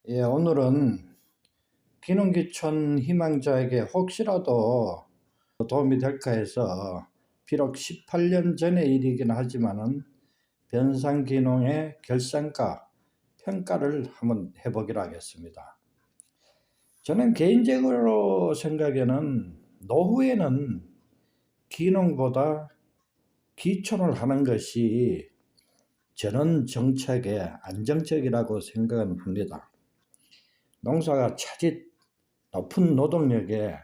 예, 오늘은 기농기촌 희망자에게 혹시라도 도움이 될까 해서 비록 18년 전의 일이긴 하지만은 변상기농의 결산가 평가를 한번 해보기로 하겠습니다. 저는 개인적으로 생각에는 노후에는 기농보다 기촌을 하는 것이 저는 정책에 안정적이라고 생각은 합니다. 농사가 차질 높은 노동력에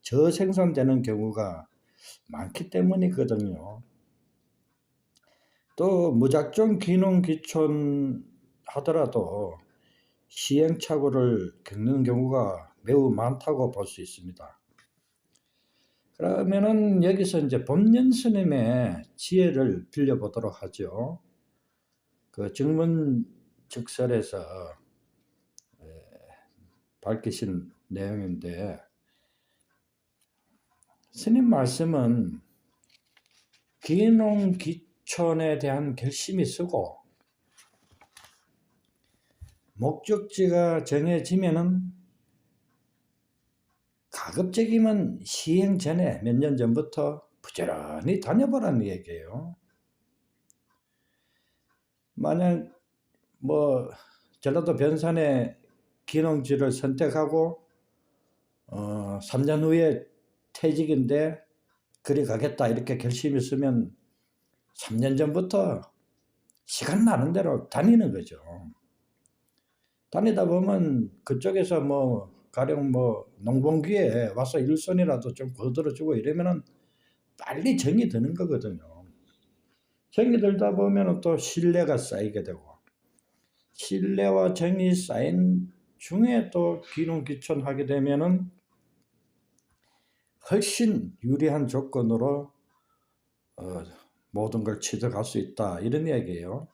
저생산되는 경우가 많기 때문이거든요. 또 무작정 기농기촌 하더라도 시행착오를 겪는 경우가 매우 많다고 볼 수 있습니다. 그러면은 여기서 이제 법년 스님의 지혜를 빌려보도록 하죠. 그 증문즉설에서 밝히신 내용인데, 스님 말씀은 기농기촌에 대한 결심이 서고 목적지가 정해지면은 가급적이면 시행 전에 몇 년 전부터 부지런히 다녀보라는 얘기예요. 만약 전라도 변산에 기농지를 선택하고 3년 후에 퇴직인데 그리 가겠다 이렇게 결심이 있으면 3년 전부터 시간 나는 대로 다니는 거죠. 다니다 보면 그쪽에서 가령 농번기에 와서 일손이라도 좀 거들어주고 이러면은 빨리 정이 드는 거거든요. 정이 들다 보면은 또 신뢰가 쌓이게 되고, 신뢰와 정이 쌓인 중에 또 기농기촌 하게 되면은 훨씬 유리한 조건으로 모든 걸 취득할 수 있다 이런 얘기예요.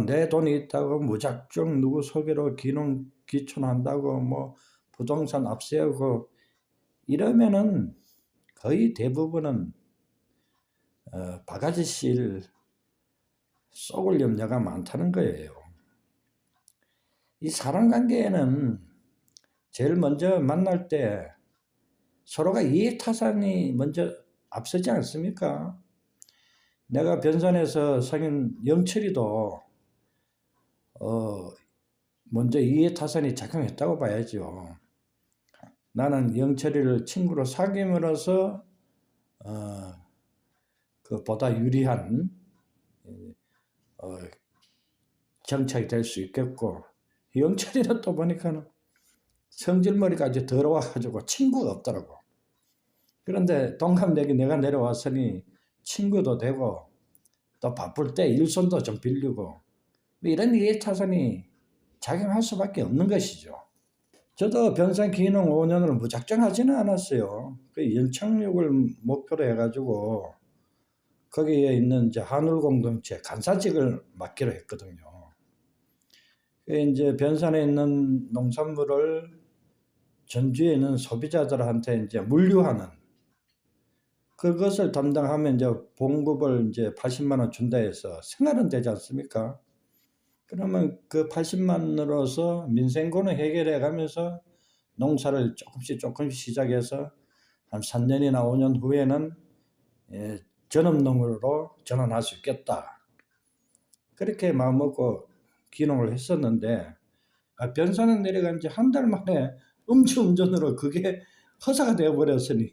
내 돈이 있다고 무작정 누구 소개로 기촌한다고 부동산 앞세우고 이러면은 거의 대부분은 바가지 실 썩을 염려가 많다는 거예요. 이 사람 관계에는 제일 먼저 만날 때 서로가 이해타산이 먼저 앞서지 않습니까? 내가 변산에서 사귄 영철이도 먼저 이해타산이 작용했다고 봐야죠. 나는 영철이를 친구로 사귐으로써 보다 유리한 정착이 될 수 있겠고, 영철이는 또 보니까는 성질머리가 아주 더러워가지고 친구가 없더라고. 그런데 동갑내기 내가 내려왔으니 친구도 되고 또 바쁠 때 일손도 좀 빌리고 이런 이해타산이 작용할 수밖에 없는 것이죠. 저도 변산 기농 5년을 무작정 하지는 않았어요. 그 연착륙을 목표로 해가지고 거기에 있는 이제 한울 공동체 간사직을 맡기로 했거든요. 이제 변산에 있는 농산물을 전주에 있는 소비자들한테 이제 물류하는, 그것을 담당하면 이제 봉급을 이제 80만 원 준다 해서 생활은 되지 않습니까? 그러면 그 80만 원으로서 민생고는 해결해 가면서 농사를 조금씩 시작해서 한 3년이나 5년 후에는 전업농으로 전환할 수 있겠다. 그렇게 마음먹고 기농을 했었는데, 변산은 내려간 지 한 달 만에 음주운전으로 그게 허사가 되어버렸으니,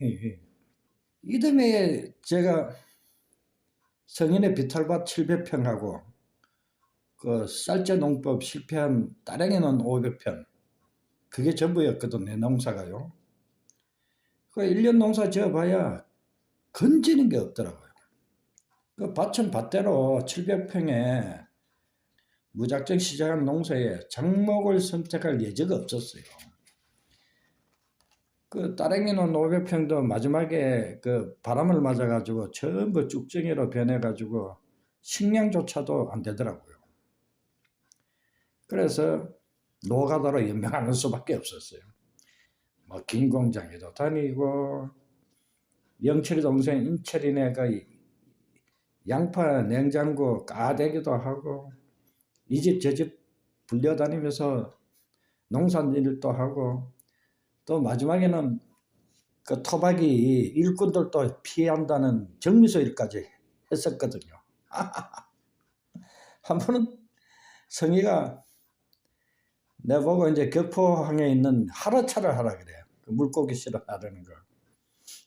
이듬해 제가 성인의 비탈밭 700평하고 그 쌀재 농법 실패한 따릉이는 500평, 그게 전부였거든, 내 농사가요. 그 1년 농사 지어봐야 건지는 게 없더라고요. 그 밭은 밭대로 700평에 무작정 시작한 농사에 작목을 선택할 여지가 없었어요. 그 따릉이는 500평도 마지막에 그 바람을 맞아가지고 전부 쭉정이로 변해가지고 식량조차도 안 되더라고요. 그래서 노가다로 연명하는 수밖에 없었어요. 김공장에도 다니고, 영철이 동생 인철이네가 양파 냉장고 까대기도 하고 이 집 저 집 불려다니면서 농산일도 하고 또 마지막에는 그 토박이 일꾼들도 피한다는 정미소 일까지 했었거든요. 한 번은 성희가 내보고 이제 격포항에 있는 하루차를 하라 그래요. 그 물고기 실어하라는 거.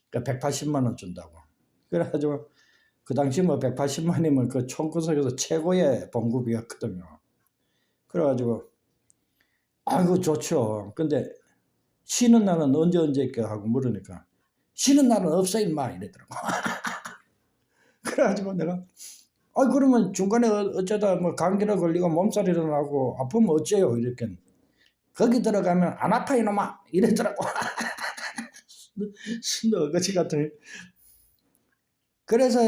그러니까 180만 원 준다고. 그래가지고 그 당시 뭐 180만이면 그 총구석에서 최고의 봉급이었거든요. 그래가지고 아이고 좋죠. 근데 쉬는 날은 언제 있게 하고 물으니까 쉬는 날은 없어 임마 이러더라고. 그래가지고 내가 그러면 중간에 어쩌다 뭐 감기나 걸리고 몸살이나 나고 아프면 어째요 이렇게 거기 들어가면 안 아파 이놈아 이러더라고. 순어거지 같은. 그래서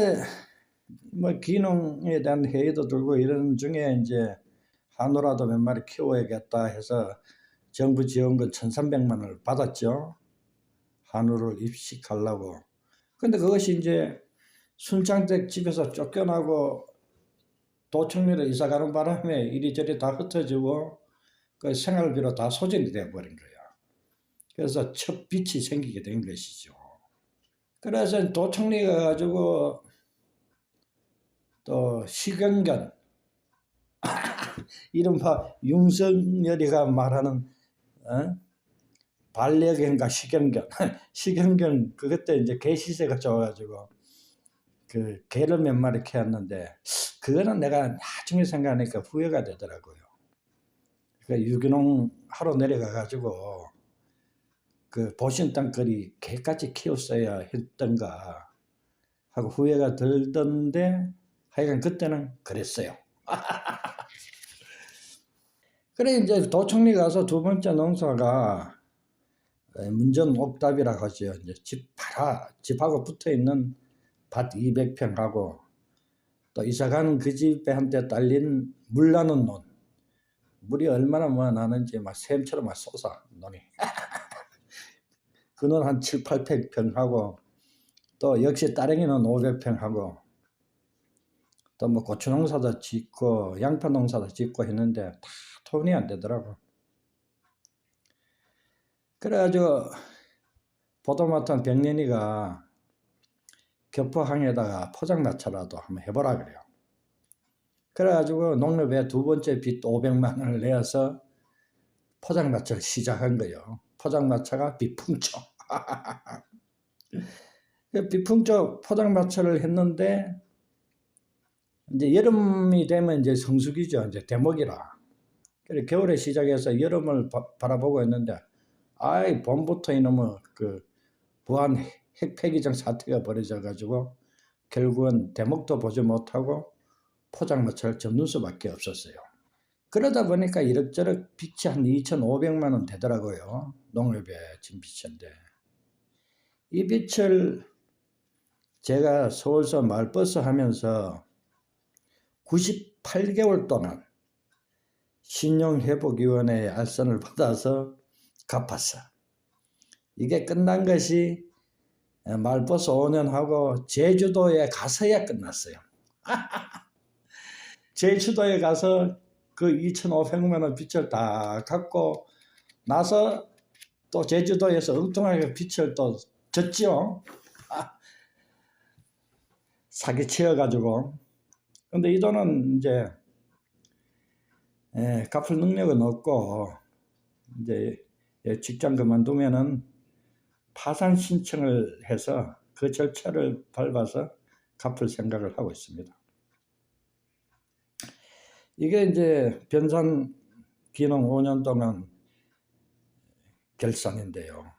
뭐 기농에 대한 회의도 들고 이런 중에 이제 한우라도 몇 마리 키워야겠다 해서 정부 지원금 1,300만 원을 받았죠. 한우를 입식하려고. 근데 그것이 이제 순창댁 집에서 쫓겨나고 도청리로 이사 가는 바람에 이리저리 다 흩어지고 그 생활비로 다 소진이 되어버린 거야. 그래서 첫 빚이 생기게 된 것이죠. 그래서 도청리가 가지고 또 시경견 이른바 윤석열이가 말하는 반려견과 시경견 시경견 그때 이제 개 시세가 좋아가지고 그 개를 몇 마리 키웠는데 그거는 내가 나중에 생각하니까 후회가 되더라고요. 그러니까 유기농 하러 내려가가지고 그 보신 땅거리 개까지 키웠어야 했던가 하고 후회가 들던데 하여간 그때는 그랬어요. 그래 이제 도청리 가서 두 번째 농사가 문전 옥답이라고 하죠. 이제 집하고 붙어 있는 밭 200평하고 또 이사가는 그 집에 한테 딸린 물 나는 논. 물이 얼마나 뭐 나는지 막 샘처럼 막 솟아 논이. 그 논 한 7, 800평 하고 또 역시 따릉이는 500평 하고 또 뭐 고추 농사도 짓고 양파 농사도 짓고 했는데 다 돈이 안 되더라고. 그래가지고 보도 맡은 병년이가 격포항에다가 포장마차라도 한번 해보라 그래요. 그래가지고 농협에 두 번째 빚 500만 원을 내어서 포장마차를 시작한 거예요. 포장마차가 비풍초. 비풍초 포장마차를 했는데 이제 여름이 되면 이제 성수기죠. 이제 대목이라. 그래 겨울에 시작해서 여름을 바라보고 있는데 봄부터 이놈의 그 부안 핵폐기장 사태가 벌어져가지고 결국은 대목도 보지 못하고 포장마차를 접는 수밖에 없었어요. 그러다 보니까 이럭저럭 빚이 한 2,500만 원 되더라고요. 농협에 진 빚인데 이 빚을 제가 서울서 말버스 하면서 98개월 동안 신용회복위원회의 알선을 받아서 갚았어. 이게 끝난 것이 말버스 5년 하고 제주도에 가서야 끝났어요. 제주도에 가서 그 2,500만 원 빚을 다 갚고 나서 또 제주도에서 엉뚱하게 빚을 또 졌죠. 사기치여가지고. 근데 이 돈은 이제 갚을 능력은 없고 이제 직장 그만두면은 파산 신청을 해서 그 절차를 밟아서 갚을 생각을 하고 있습니다. 이게 이제 변산 기농 5년 동안 결산인데요.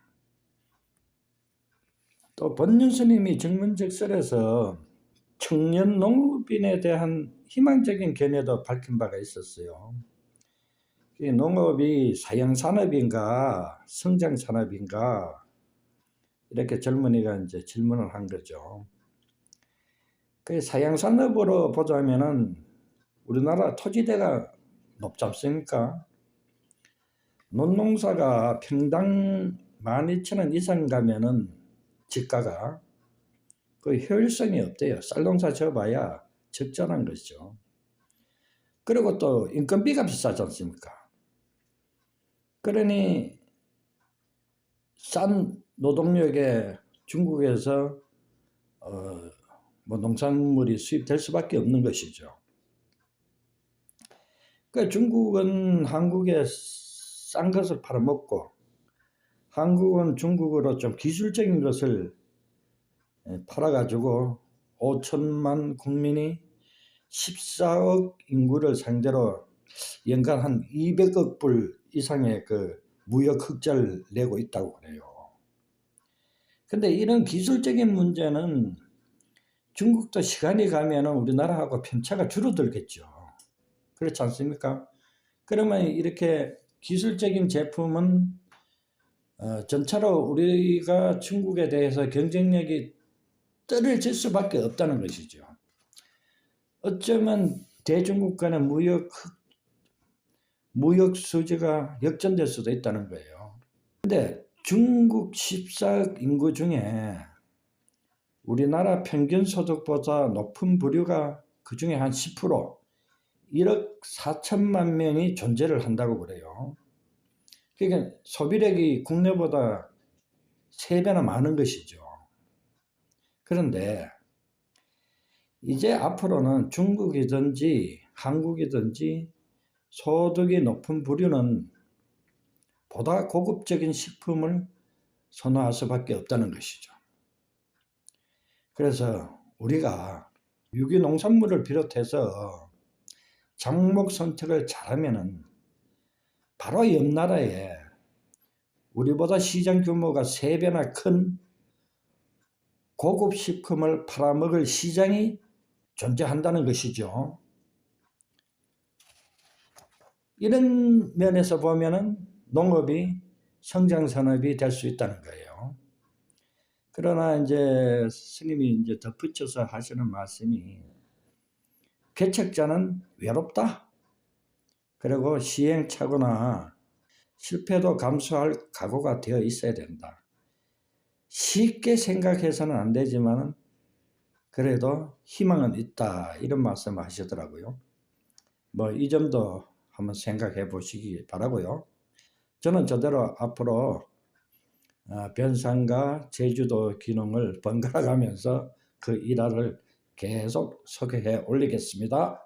또 법륜 스님이 정문적설에서 청년 농업인에 대한 희망적인 견해도 밝힌 바가 있었어요. 이 농업이 사형산업인가 성장산업인가 이렇게 젊은이가 이제 질문을 한 거죠. 그 사형산업으로 보자면은 우리나라 토지대가 높지 않습니까? 논농사가 평당 12,000원 이상 가면은 지가가 그 효율성이 없대요. 쌀농사 지어봐야 적절한 것이죠. 그리고 또 인건비가 비싸지 않습니까? 그러니 싼 노동력에 중국에서 뭐 농산물이 수입될 수밖에 없는 것이죠. 그러니까 중국은 한국에 싼 것을 팔아먹고 한국은 중국으로 좀 기술적인 것을 팔아가지고 5천만 국민이 14억 인구를 상대로 연간 한 200억 불 이상의 그 무역 흑자를 내고 있다고 그래요. 근데 이런 기술적인 문제는 중국도 시간이 가면은 우리나라하고 편차가 줄어들겠죠. 그렇지 않습니까? 그러면 이렇게 기술적인 제품은 점차로 우리가 중국에 대해서 경쟁력이 떨어질 수밖에 없다는 것이죠. 어쩌면 대중국 간의 무역 수지가 역전될 수도 있다는 거예요. 근데 중국 14억 인구 중에 우리나라 평균 소득보다 높은 부류가 그 중에 한 10%, 1억 4천만 명이 존재를 한다고 그래요. 그러니까 소비력이 국내보다 3배나 많은 것이죠. 그런데 이제 앞으로는 중국이든지 한국이든지 소득이 높은 부류는 보다 고급적인 식품을 선호할 수밖에 없다는 것이죠. 그래서 우리가 유기농산물을 비롯해서 작목 선택을 잘하면은 바로 옆 나라에 우리보다 시장 규모가 3배나 큰 고급 식품을 팔아먹을 시장이 존재한다는 것이죠. 이런 면에서 보면은 농업이 성장산업이 될 수 있다는 거예요. 그러나 이제 스님이 이제 덧붙여서 하시는 말씀이 개척자는 외롭다. 그리고 시행착오나 실패도 감수할 각오가 되어 있어야 된다. 쉽게 생각해서는 안 되지만 그래도 희망은 있다. 이런 말씀을 하시더라고요. 뭐 이 점도 한번 생각해 보시기 바라고요. 저는 저대로 앞으로 변산과 제주도 기능을 번갈아 가면서 그 일화를 계속 소개해 올리겠습니다.